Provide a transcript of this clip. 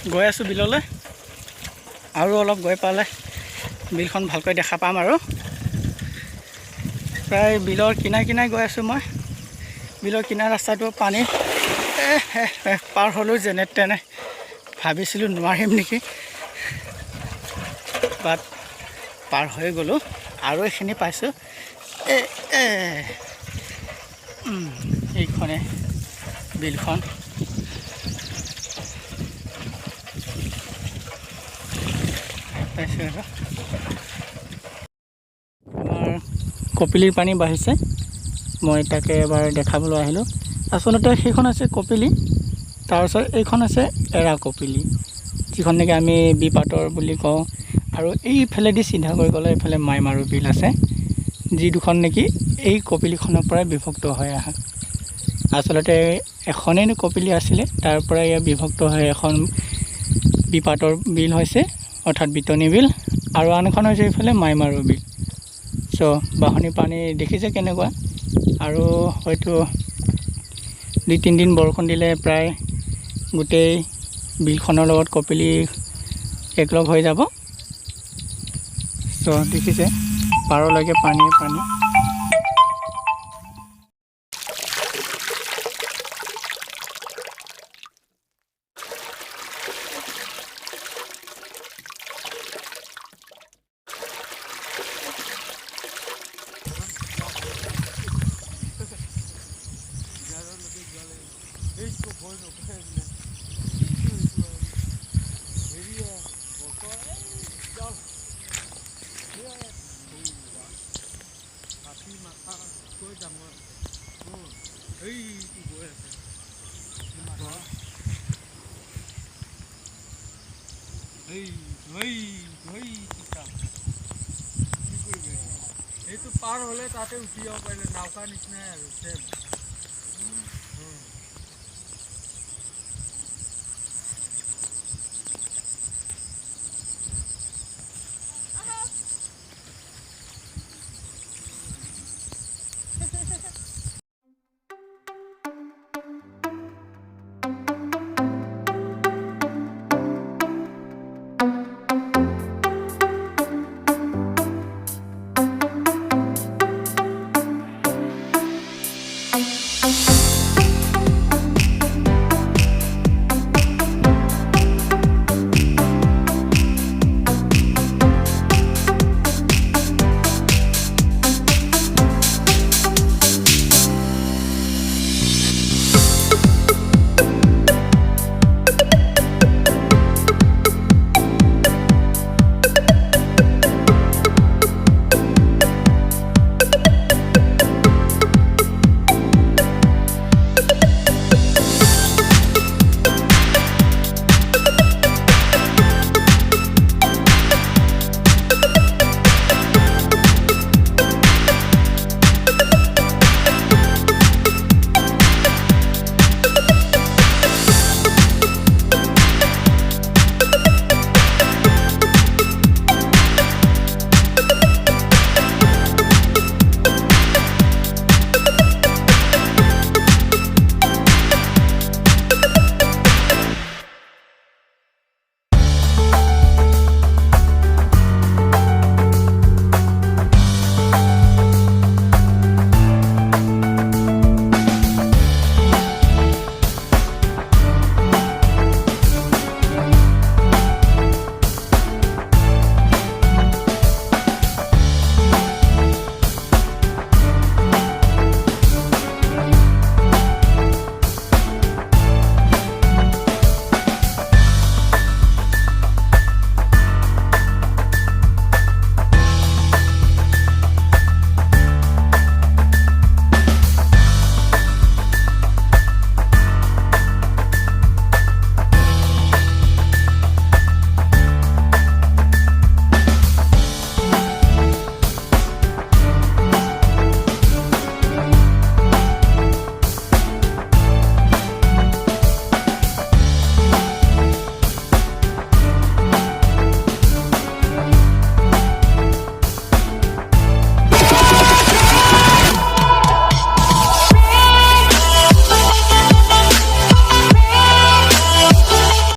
গৈ আছোঁ বিললৈ আৰু অলপ গৈ পালে বিলখন ভালকৈ দেখা পাম আৰু প্ৰায় বিলৰ কিনাই কিনাই গৈ আছোঁ মই বিলৰ কিনাৰ ৰাস্তাটো পানী পাৰ হ'লোঁ যেনে তেনে ভাবিছিলোঁ নোৱাৰিম নেকি বাট পাৰ হৈ গ'লোঁ আৰু এইখিনি পাইছোঁ এইখনে বিলখন পাইছোঁ আৰু আমাৰ কপিলীৰ পানী বাঢ়িছে মই তাকে এবাৰ দেখাবলৈ আহিলোঁ আচলতে সেইখন আছে কপিলী তাৰপিছত এইখন আছে এৰা কপিলী যিখন নেকি আমি বিপাতৰ বুলি কওঁ আৰু এইফালেদি চিধা কৰি গ'লে এইফালে মাইমাৰু বিল আছে যি দুখন নেকি এই কপিলীখনৰ পৰাই বিভক্ত হৈ আহা আচলতে এখনেই কপিলী আছিলে তাৰ পৰা ইয়াৰ বিভক্ত হৈ এখন বিপাতৰ বিল হৈছে অৰ্থাৎ বিতনি বিল আৰু আন এখন হৈছে এইফালে মাইমাৰু বিল চ' বাঢ়নী পানী দেখিছে কেনেকুৱা আৰু হয়তো 2-3 দিন বৰষুণ দিলে প্ৰায় গোটেই বিলখনৰ লগত কপিলী একলগ হৈ যাব চ' দেখিছে পাৰলৈকে পানী এইটো পাৰ হ'লে তাতে উঠি যাব পাৰিলে নাওকাৰ নিচিনাই আৰু